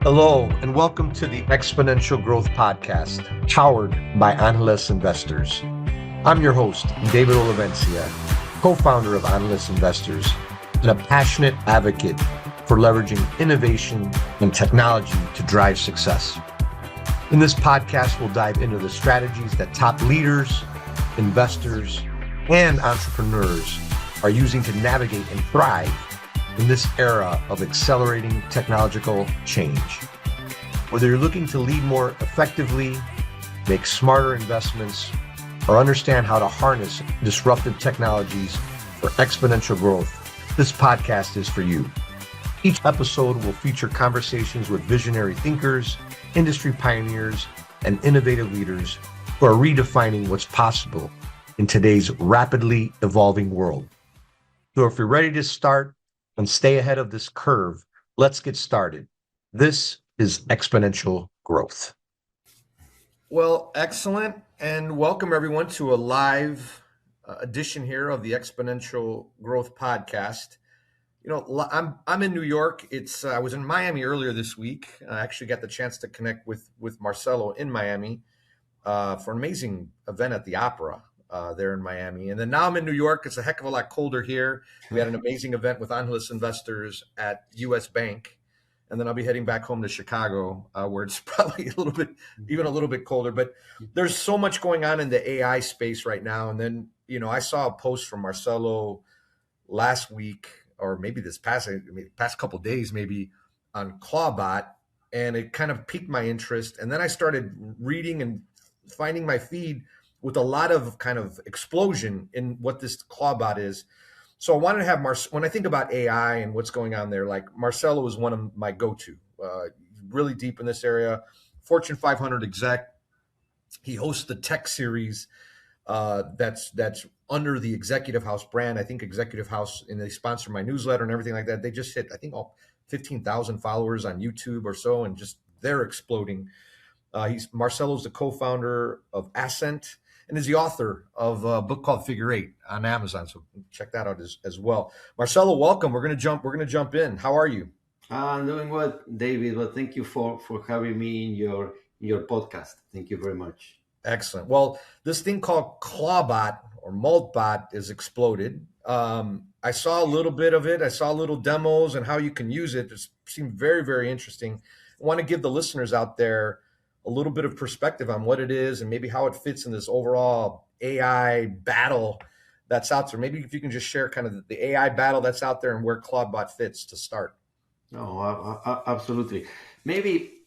Hello, and welcome to the Exponential Growth Podcast, powered by Analyst Investors. I'm your host, David Olivencia, co-founder of Analyst Investors, and a passionate advocate for leveraging innovation and technology to drive success. In this podcast, we'll dive into the strategies that top leaders, investors, and entrepreneurs are using to navigate and thrive in this era of accelerating technological change. Whether you're looking to lead more effectively, make smarter investments, or understand how to harness disruptive technologies for exponential growth, this podcast is for you. Each episode will feature conversations with visionary thinkers, industry pioneers, and innovative leaders who are redefining what's possible in today's rapidly evolving world. So if you're ready to start and stay ahead of this curve, let's get started. This is Exponential Growth. Well, excellent. And welcome everyone to a live edition here of the Exponential Growth Podcast. You know, I'm in New York. I was in Miami earlier this week. I actually got the chance to connect with Marcelo in Miami for an amazing event at the Opera there in Miami. And then now I'm in New York. It's a heck of a lot colder here. We had an amazing event with Analyst Investors at US Bank. And then I'll be heading back home to Chicago, where it's probably even a little bit colder. But there's so much going on in the AI space right now. And then, you know, I saw a post from Marcelo last week, or maybe this past couple of days, maybe on Clawbot, and it kind of piqued my interest. And then I started reading and finding my feed with a lot of kind of explosion in what this Clawbot is. So I wanted to have when I think about AI and what's going on there, like Marcelo is one of my go-to, really deep in this area, Fortune 500 exec. He hosts the tech series that's under the Executive House brand. I think Executive House, and they sponsor my newsletter and everything like that. They just hit, I think, 15,000 followers on YouTube or so, and just they're exploding. Marcelo's the co-founder of Ascent, and is the author of a book called Figure Eight on Amazon. So check that out as well. Marcelo, welcome. We're gonna jump in. How are you? I'm doing well, David. Well, thank you for having me in your podcast. Thank you very much. Excellent. Well, this thing called Clawbot or Modbot is exploded. I saw a little bit of it. I saw little demos and how you can use it. It seemed very, very interesting. I want to give the listeners out there a little bit of perspective on what it is and maybe how it fits in this overall AI battle that's out there. Maybe if you can just share kind of the AI battle that's out there and where Clawbot fits to start. No, absolutely. Maybe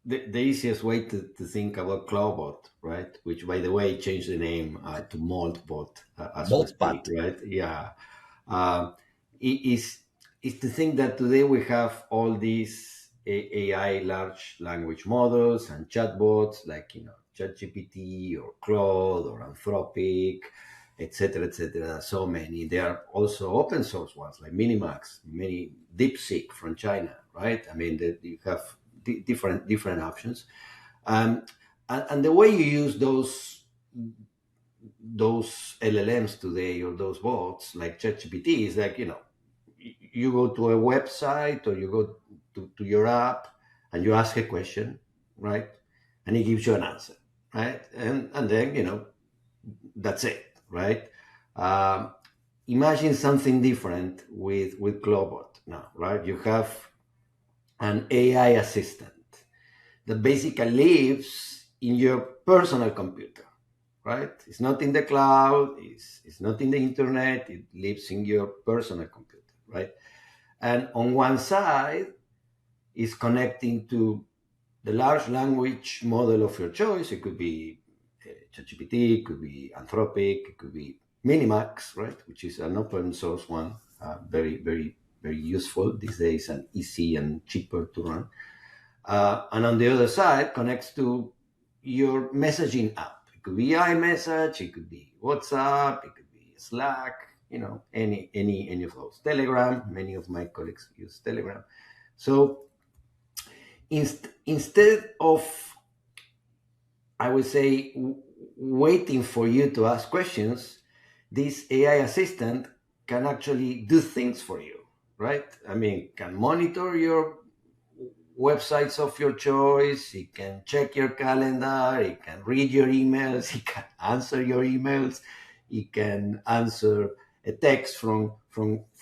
the easiest way to think about Clawbot, right? Which, by the way, changed the name to Modbot. Modbot, right? Yeah. Is to think that today we have all these AI large language models and chatbots like, you know, ChatGPT or Claude or Anthropic, etc. So many. There are also open source ones like Minimax, many DeepSeek from China, right? I mean, you have different options, and the way you use those LLMs today or those bots like ChatGPT is like, you know, you go to a website or you go to your app and you ask a question, right? And it gives you an answer, right? And then, you know, that's it, right? Imagine something different with Clawbot now, right? You have an AI assistant that basically lives in your personal computer, right? It's not in the cloud, it's not in the internet, it lives in your personal computer, right? And on one side is connecting to the large language model of your choice. It could be ChatGPT, it could be Anthropic, it could be Minimax, right? Which is an open source one, very, very, very useful these days and easy and cheaper to run. And on the other side connects to your messaging app. It could be iMessage, it could be WhatsApp, it could be Slack, you know, any of those. Telegram, many of my colleagues use Telegram. So instead of, I would say, waiting for you to ask questions, this AI assistant can actually do things for you, right? I mean, can monitor your websites of your choice. It can check your calendar. It can read your emails. It can answer your emails. It can answer a text from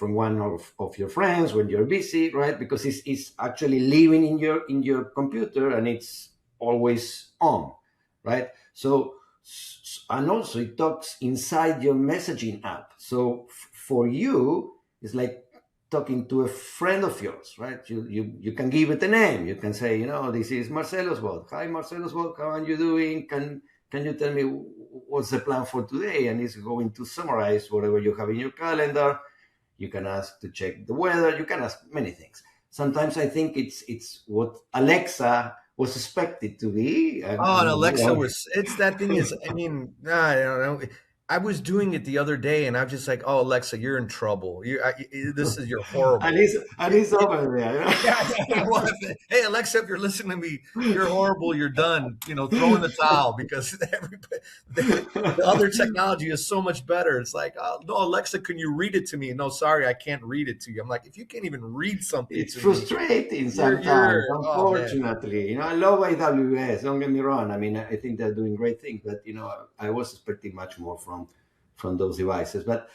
one of your friends when you're busy, right? Because it's actually living in your computer and it's always on, right? So and also it talks inside your messaging app. So for you, it's like talking to a friend of yours, right? You can give it a name. You can say, this is Marcelo's bot. Hi, Marcelo's bot. How are you doing? Can you tell me what's the plan for today? And it's going to summarize whatever you have in your calendar. You can ask to check the weather. You can ask many things. Sometimes I think it's what Alexa was expected to be. And Alexa it's that thing is, I mean, I don't know. I was doing it the other day, and I'm just like, "Oh, Alexa, you're in trouble. This is you're horrible." and he's over there. Hey, Alexa, if you're listening to me, you're horrible. You're done. Throw in the towel because the other technology is so much better. It's like, oh, no, Alexa, can you read it to me? No, sorry, I can't read it to you. I'm like, if you can't even read something, it's frustrating sometimes. Unfortunately, I love AWS. Don't get me wrong. I mean, I think they're doing great things, but I was expecting much more from those devices, but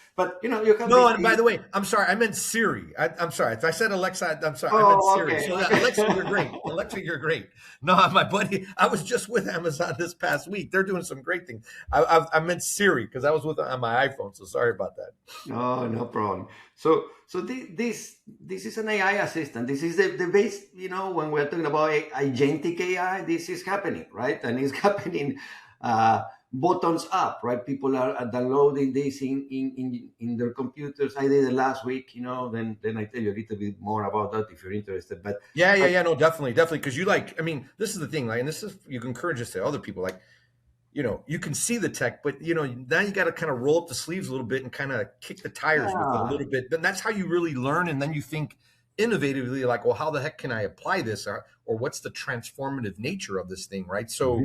you have and by the way, I'm sorry, I meant Siri. I'm sorry if I said Alexa. I'm sorry, I meant Siri. Okay. So Alexa, you're great. Alexa, you're great. No, my buddy, I was just with Amazon this past week. They're doing some great things. I meant Siri because I was with on my iPhone. So sorry about that. No problem. So this is an AI assistant. This is the base. When we're talking about agentic AI, this is happening, right? And it's happening. Bottoms up, right? People are downloading this in their computers. I did it last week, then I tell you a little bit more about that if you're interested. But no, definitely. Because this is the thing, and this is, you can encourage this to other people, you can see the tech, but now you got to kind of roll up the sleeves a little bit and kind of kick the tires with it a little bit. Then that's how you really learn, and then you think innovatively, like, well, how the heck can I apply this, or what's the transformative nature of this thing, right? So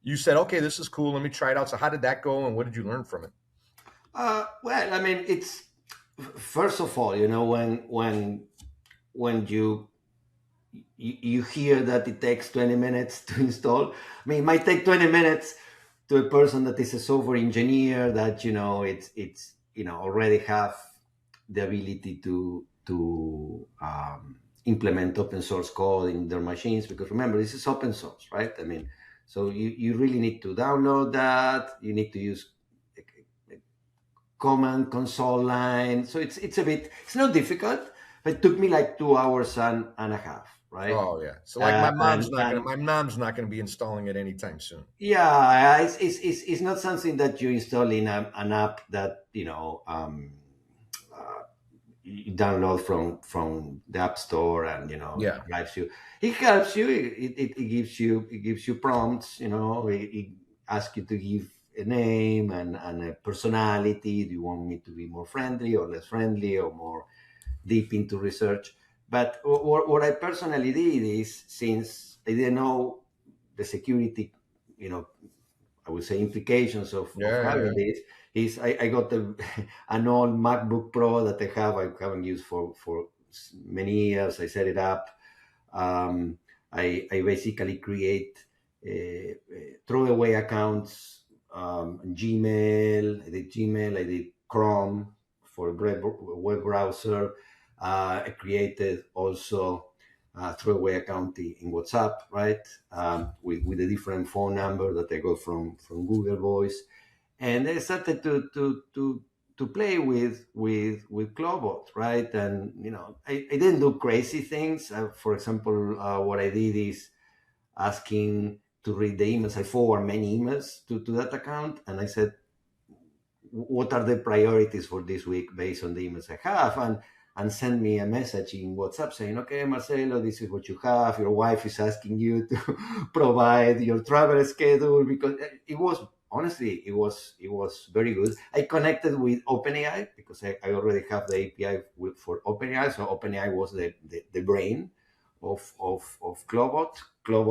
you said, okay, this is cool. Let me try it out. So how did that go, and what did you learn from it? Well, I mean, it's first of all, when you hear that it takes 20 minutes to install. I mean, it might take 20 minutes to a person that is a software engineer that it's already have the ability to implement open source code in their machines, because remember, this is open source, right? I mean. So you really need to download that. You need to use a command console line. So it's not difficult, but it took me like 2 hours and a half, right? Oh yeah. So like my mom's not gonna be installing it anytime soon. Yeah, it's not something that you install in an app that you download from the App Store and drives you. It helps you. It gives you prompts. It asks you to give a name and a personality. Do you want me to be more friendly or less friendly or more deep into research? But what I personally did is, since I didn't know the security, I would say implications of having this, is I got an old MacBook Pro that I haven't used for many years. I set it up. I basically create throwaway accounts, Gmail. I did Chrome for a web browser. I created also a throwaway account in WhatsApp, right? With a different phone number that I got from Google Voice. And I started to play with Clawbot, right? And I didn't do crazy things. For example, what I did is asking to read the emails. I forward many emails to that account, and I said, what are the priorities for this week based on the emails I have, and send me a message in WhatsApp saying, okay, Marcelo, this is what you have. Your wife is asking you to provide your travel schedule, because it was. Honestly, it was very good. I connected with OpenAI because I already have the API for OpenAI. So OpenAI was the brain of Clawbot. So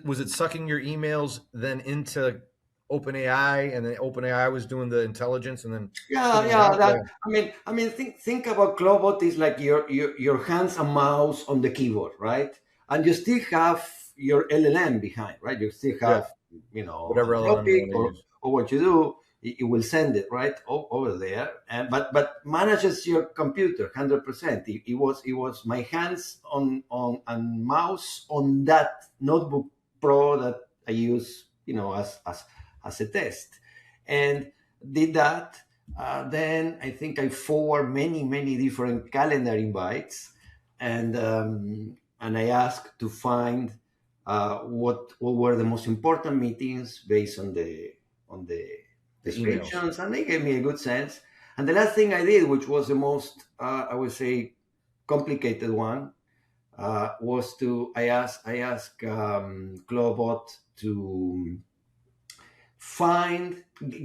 was it sucking your emails then into OpenAI, and then OpenAI was doing the intelligence, and then Yeah, putting it yeah. out That there. I mean, think about Clawbot is like your hands and mouse on the keyboard, right? And you still have your LLM behind, right? You still Yeah, have, whatever LLM you Anthropic want to or use. what you do, it will send it right over there, and but manages your computer 100%. It was my hands on and mouse on that notebook Pro that I use, as a test, and did that. Then I think I forward many different calendar invites, and I asked to find what were the most important meetings based on the The emails. descriptions, and they gave me a good sense. And the last thing I did, which was the most, I would say, complicated one, was I asked Clawbot to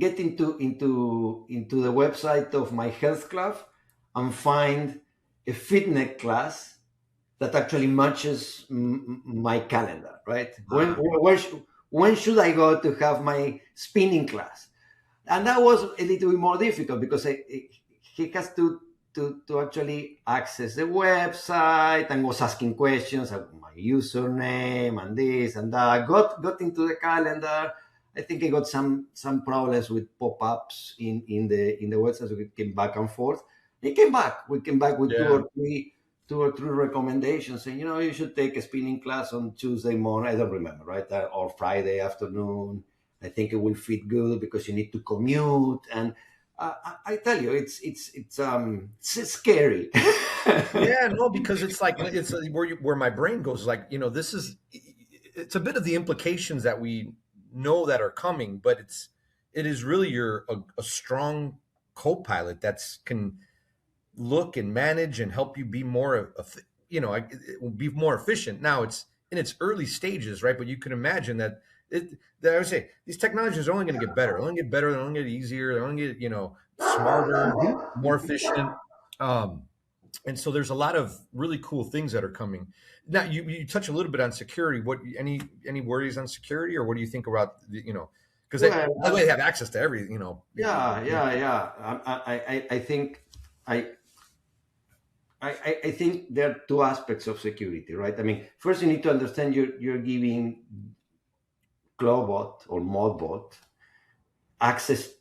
get into the website of my health club and find a fitness class that actually matches my calendar, right? When should I go to have my spinning class? And that was a little bit more difficult because he has to actually access the website and was asking questions about my username and this and that. Got into the calendar. I think I got some problems with pop-ups in the website, so we came back and forth. He came back. We came back with Yeah. two or three recommendations, saying, you should take a spinning class on Tuesday morning. I don't remember, right? Or Friday afternoon. I think it will fit good because you need to commute. And I tell you, it's scary. Yeah, no, because it's like where my brain goes. Like, it's a bit of the implications that we know that are coming, but it is really a strong co-pilot that's can look and manage and help you be more, it will be more efficient. Now it's in its early stages, right? But you can imagine that I would say these technologies are only going to get better. They're only get better. They're only get easier. They're only get, smarter, more efficient. Um, and so there's a lot of really cool things that are coming. Now you touch a little bit on security. What any worries on security, or what do you think about because Well, they have access to every yeah. I think I I think there are two aspects of security, right? I mean, first you need to understand you're giving Clawbot or Modbot access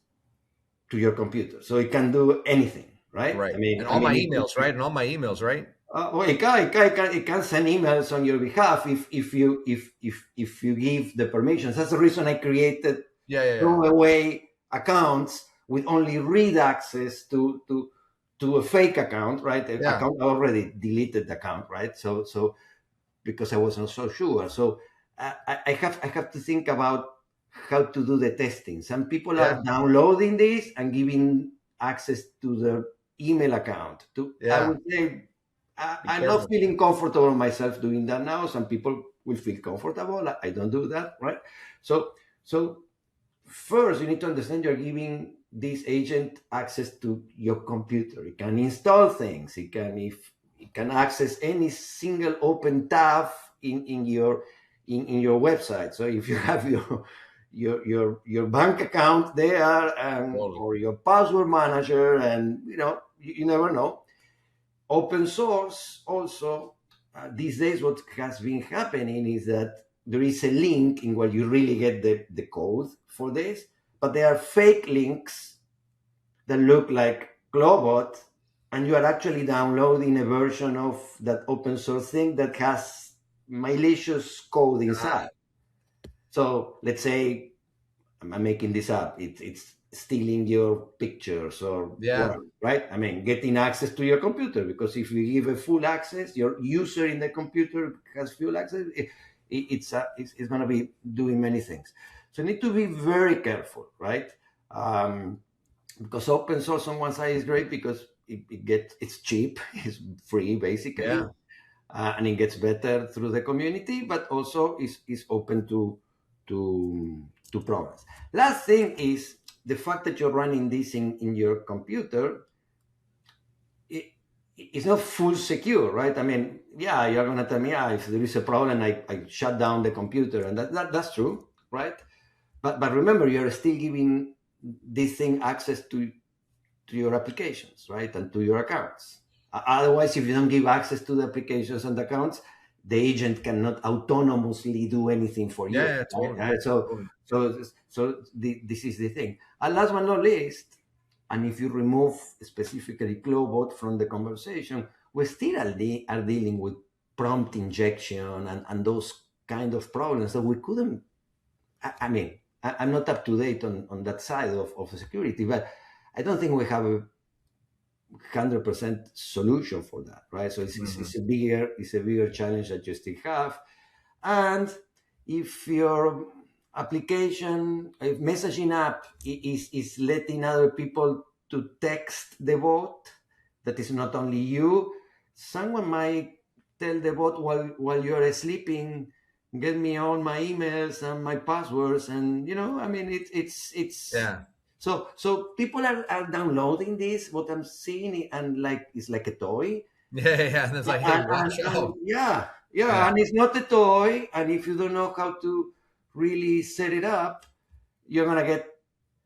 to your computer, so it can do anything, right? right. I mean, And I all my mean, emails, right? And all my emails, right? well, it can send emails on your behalf if you give the permissions. That's the reason I created Yeah. throwaway accounts with only read access to a fake account, right? Yeah. Account I already deleted the account, right? So because I wasn't so sure. So I have to think about how to do the testing. Some people Yeah. are downloading this and giving access to their email account. I Yeah. would say I'm careful. not feeling comfortable myself doing that now. Some people will feel comfortable. I don't do that, right? So first, you need to understand you're giving this agent access to your computer. It can install things. It can access any single open tab in your website. So if you have your bank account there Totally. or your password manager, and you never know. Open source also, these days what has been happening is that there is a link in where you really get the code for this, but there are fake links that look like Clawbot, and you are actually downloading a version of that open source thing that has malicious code inside. So let's say I'm making this up. It's stealing your pictures or whatever, right? I mean, getting access to your computer, because if you give a full access, your user in the computer has full access. It's going to be doing many things. So you need to be very careful, right? Because open source on one side is great because it's cheap, it's free basically, and it gets better through the community, but also is open to problems. Last thing is the fact that you're running this in your computer. It's not full secure, right? I mean, you're going to tell me, if there is a problem, I shut down the computer, and that's true, right? but remember, you're still giving this thing access to your applications, right, and to your accounts. Otherwise, if you don't give access to the applications and accounts, the agent cannot autonomously do anything for you. Yeah, totally. Right? This is the thing. And last but not least, and if you remove specifically Clawbot from the conversation, we still are dealing with prompt injection and those kind of problems that we couldn't. I mean, I'm not up to date on that side of security, but I don't think we have a 100% solution for that, right? So it's a bigger challenge that you still have. And if your application, if messaging app is letting other people to text the bot, that is not only you, someone might tell the bot while you're sleeping, get me all my emails and my passwords, and I mean it's yeah. So people are downloading this, what I'm seeing, and like it's like a toy. Yeah, and it's like, hey, watch out. Yeah, and it's not a toy, and if you don't know how to really set it up, you're gonna get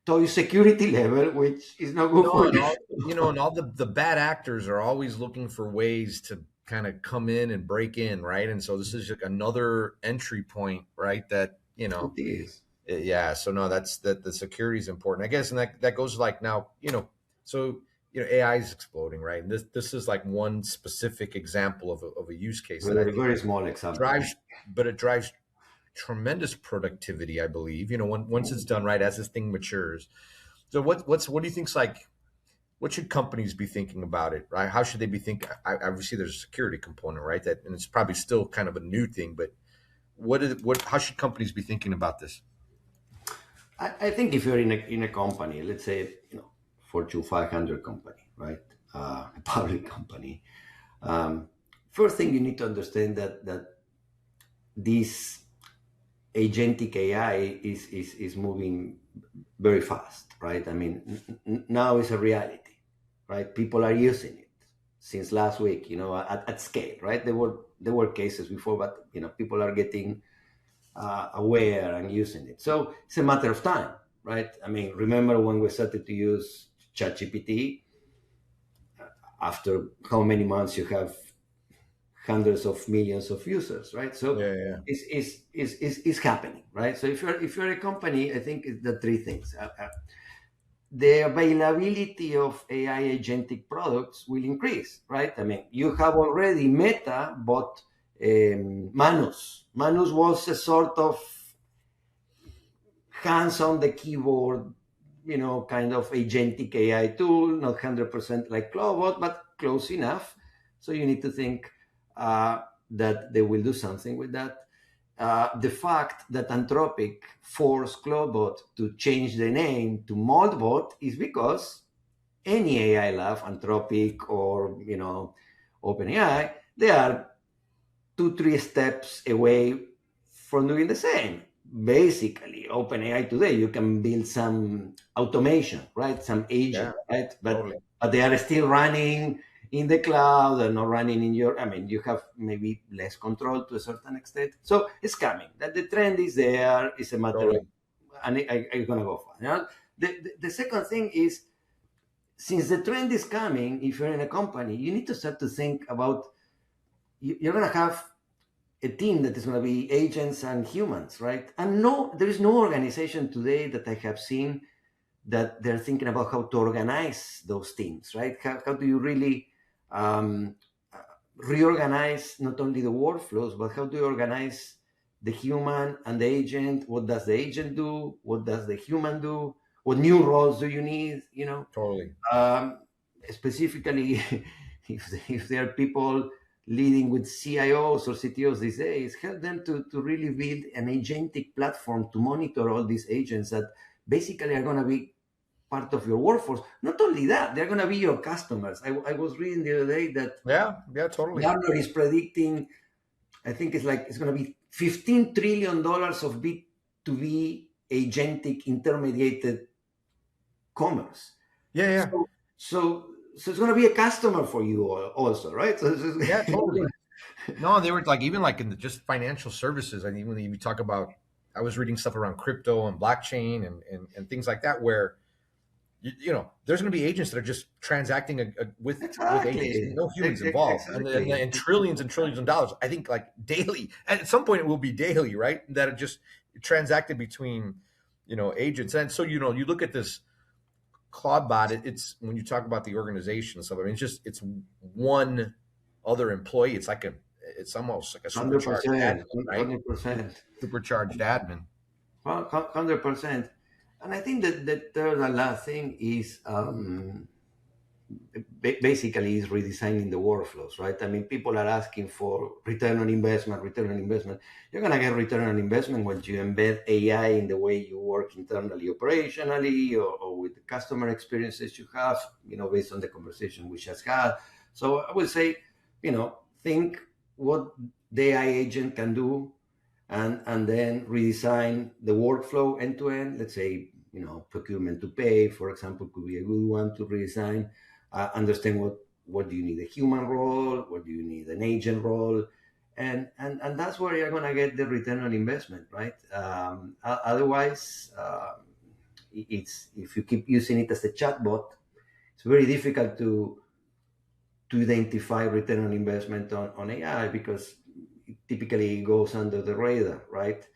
toy security level, which is not good for you. And all the bad actors are always looking for ways to kind of come in and break in, right? And so this is like another entry point, right? That It is. Yeah, so no, that's the security is important, I guess, and that goes like now, so AI is exploding, right? And this is like one specific example of a use case. Well, a very small example. It drives tremendous productivity, I believe. Once it's done right, as this thing matures. So what do you think's like? What should companies be thinking about it, right? How should they be thinking? Obviously, there's a security component, right? And it's probably still kind of a new thing, but how should companies be thinking about this? I think if you're in a company, let's say Fortune 500 company, right, a public company, first thing you need to understand that this agentic AI is moving very fast, right? I mean, now it's a reality, right? People are using it since last week, at scale, right? There were cases before, but people are getting aware and using it. So it's a matter of time, right? I mean, remember when we started to use ChatGPT? After how many months you have hundreds of millions of users, right? So yeah. It's happening, right? So if you're a company, I think it's the three things. The availability of AI agentic products will increase, right? I mean, you have already Meta bought Manus. Manus was a sort of hands on the keyboard, kind of agentic AI tool, not 100% like Clawbot, but close enough. So you need to think that they will do something with that. The fact that Anthropic forced Clawbot to change the name to Modbot is because any AI lab, Anthropic or OpenAI, they are 2-3 steps away from doing the same. Basically, OpenAI today, you can build some automation, right? Some agent, right? But they are still running in the cloud and not running in you have maybe less control to a certain extent. So it's coming. That the trend is there. It's a matter of, and I'm going to go for it. The second thing is, since the trend is coming, if you're in a company, you need to start to think about, you're going to have a team that is going to be agents and humans, right? And there is no organization today that I have seen that they're thinking about how to organize those teams, right? How do you really reorganize not only the workflows, but how do you organize the human and the agent? What does the agent do? What does the human do? What new roles do you need? Totally. Specifically, if there are people leading with CIOs or CTOs these days, help them to really build an agentic platform to monitor all these agents that basically are going to be part of your workforce. Not only that, they're going to be your customers. I was reading the other day that totally. Gartner is predicting, I think it's going to be $15 trillion of B2B agentic intermediated commerce. Yeah. So it's going to be a customer for you also, right? Totally. No, they were like, even like in just financial services. I mean, when you talk about, I was reading stuff around crypto and blockchain and things like that, where there's going to be agents that are just transacting with agents, no humans involved, Exactly. and trillions and trillions of dollars. I think like daily, and at some point it will be daily, right? That are just transacted between agents. And so you look at this Clawbot. It's when you talk about the organization and stuff. I mean, it's one other employee. It's almost like a supercharged 100%, admin, right? 100%. Supercharged admin. Well, 100%. And I think that the third and last thing is basically is redesigning the workflows, right? I mean, people are asking for return on investment, return on investment. You're going to get return on investment when you embed AI in the way you work internally, operationally, or with the customer experiences you have, based on the conversation we just had. So I would say, think what the AI agent can do, and then redesign the workflow end to end. Let's say, procurement to pay, for example, could be a good one to redesign. Understand what do you need a human role, what do you need an agent role, and that's where you're gonna get the return on investment, right? Otherwise, it's if you keep using it as a chatbot, it's very difficult to identify return on investment on AI, because it typically goes under the radar, right?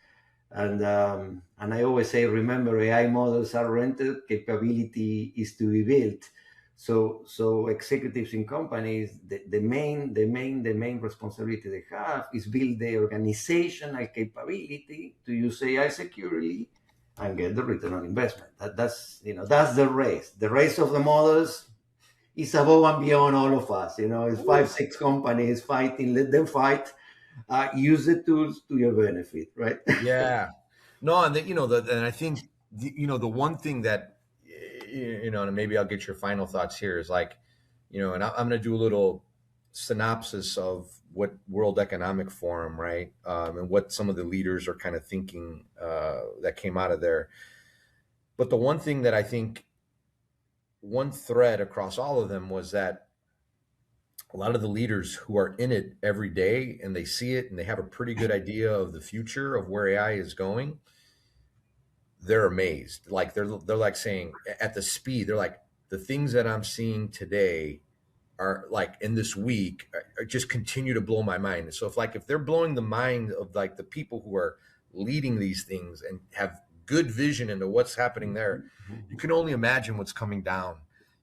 And I always say, remember, AI models are rented, capability is to be built. So executives in companies, the main responsibility they have is build the organizational capability to use AI securely and get the return on investment. That's the race. The race of the models is above and beyond all of us. It's 5-6 companies fighting. Let them fight. Use the tools to your benefit, right? Yeah. No, and and I think the one thing that and maybe I'll get your final thoughts here is like, and I'm going to do a little synopsis of what World Economic Forum, right, and what some of the leaders are kind of thinking that came out of there. But the one thing that I think, one thread across all of them, was that a lot of the leaders who are in it every day and they see it and they have a pretty good idea of the future of where AI is going, they're amazed. Like they're like saying, at the speed, they're like, the things that I'm seeing today are like in this week are just continue to blow my mind. So if they're blowing the mind of like the people who are leading these things and have good vision into what's happening there, you can only imagine what's coming down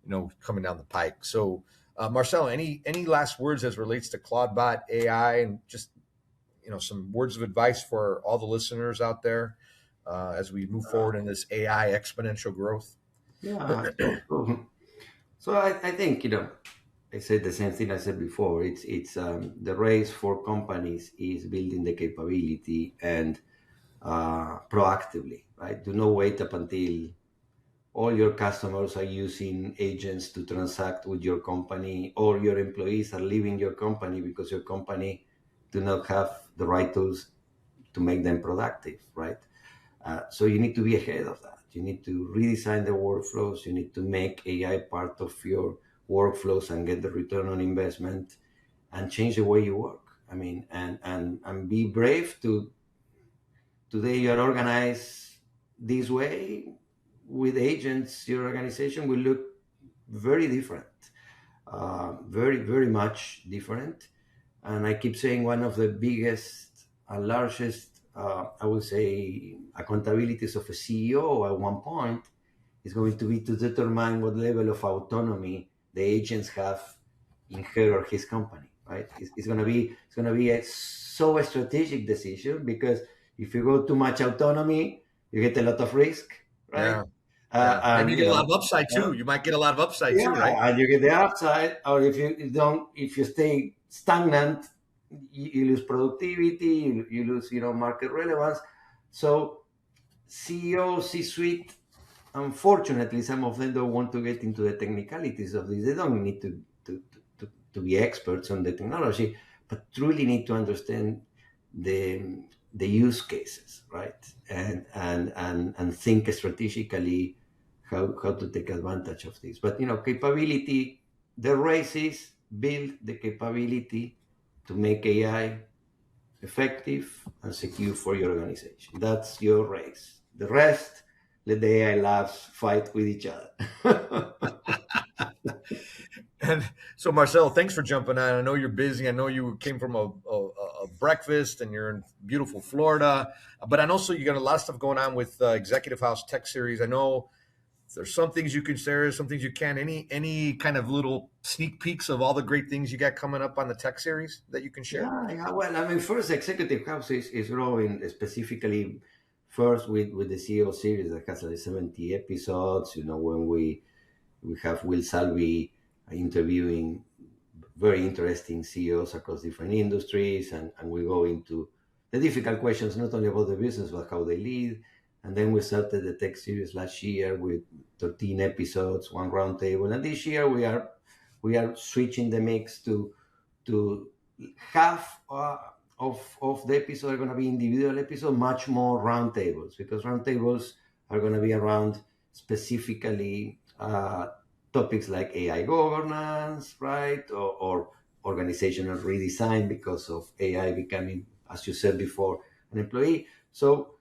the pike. So Marcelo, any last words as relates to Clawbot AI, and just some words of advice for all the listeners out there as we move forward in this AI exponential growth? Yeah. So I think I said the same thing I said before. It's the race for companies is building the capability and proactively, right? Do not wait up until all your customers are using agents to transact with your company, or your employees are leaving your company because your company do not have the right tools to make them productive, right? So you need to be ahead of that. You need to redesign the workflows. You need to make AI part of your workflows and get the return on investment and change the way you work. I mean, and be brave to today you're organized this way. With agents, your organization will look very different, very, very much different. And I keep saying one of the biggest and largest, I would say, accountabilities of a CEO at one point is going to be to determine what level of autonomy the agents have in her or his company, right? It's going to be a strategic decision, because if you go too much autonomy, you get a lot of risk, right? Yeah. Maybe you get a lot of upside too. You might get a lot of upside too, right? And you get the upside. Or if you stay stagnant, you lose productivity, you lose market relevance. So CEO, C-suite, unfortunately, some of them don't want to get into the technicalities of this. They don't need to be experts on the technology, but truly need to understand the use cases, right? And think strategically how to take advantage of this. But capability, the race is build the capability to make AI effective, and secure for your organization. That's your race. The rest, let the AI labs fight with each other. And so, Marcelo, thanks for jumping on. I know you're busy. I know you came from a breakfast and you're in beautiful Florida. But I know so you got a lot of stuff going on with Executive House Tech Series. I know there's some things you can share, some things you can. Any kind of little sneak peeks of all the great things you got coming up on the Tech Series that you can share? Yeah. Well, I mean, first, Executive House is growing specifically first with the CEO series that has like 70 episodes. When we have Will Salvi interviewing very interesting CEOs across different industries, and we go into the difficult questions, not only about the business, but how they lead. And then we started the tech series last year with 13 episodes, one roundtable. And this year we are switching the mix to half of the episodes are going to be individual episodes, much more roundtables, because roundtables are going to be around specifically topics like AI governance, right? Or organizational redesign because of AI becoming, as you said before, an employee. So,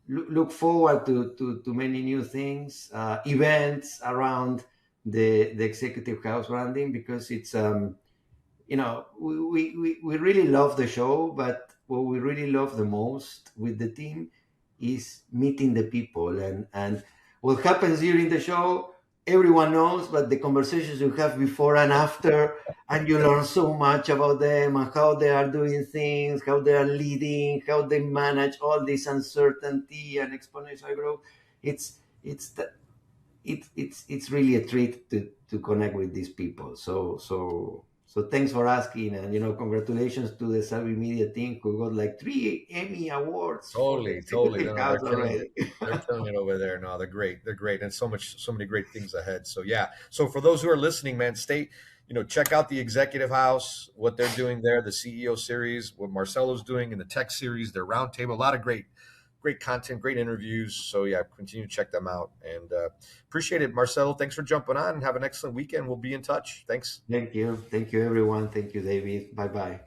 look forward to many new things, events around the Executive House branding, because it's, we really love the show, but what we really love the most with the team is meeting the people, and what happens during the show everyone knows, but the conversations you have before and after, and you learn so much about them and how they are doing things, how they are leading, how they manage all this uncertainty and exponential growth. It's really a treat to connect with these people. So thanks for asking, and congratulations to the Savvy Media team who got like 3 Emmy awards. Totally. No, They're killing it over there. No, they're great, and so many great things ahead. So yeah. So for those who are listening, man, check out the Executive House, what they're doing there, the CEO series, what Marcelo's doing in the tech series, their roundtable, a lot of great content, great interviews. So yeah, continue to check them out, and appreciate it. Marcelo, thanks for jumping on, and have an excellent weekend. We'll be in touch. Thanks. Thank you everyone. Thank you, David. Bye.